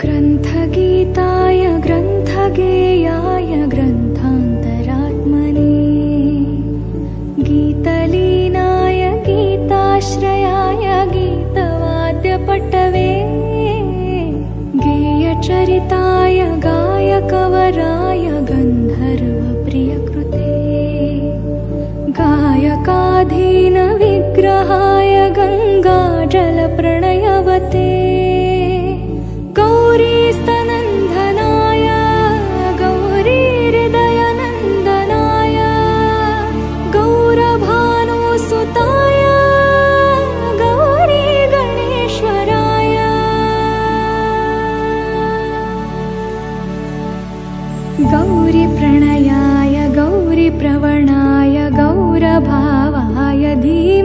ग्रन्थगीताय ग्रन्थगेयाय ग्रन्थान्तरात्मने गीतलीनाय गीताश्रयाय गीतवाद्यपटवे गेयचरिताय गायकवराय गन्धर्वप्रियकृते गायकाधीनविग्रहाय गङ्गाजलप्रणयवते गौरीस्तनन्दनाय गौरीहृदयनन्दनाय गौरभानुसुताय गौरीगणेश्वराय गौरीप्रणयाय गौरीप्रवणाय गौरभावाय धीमहि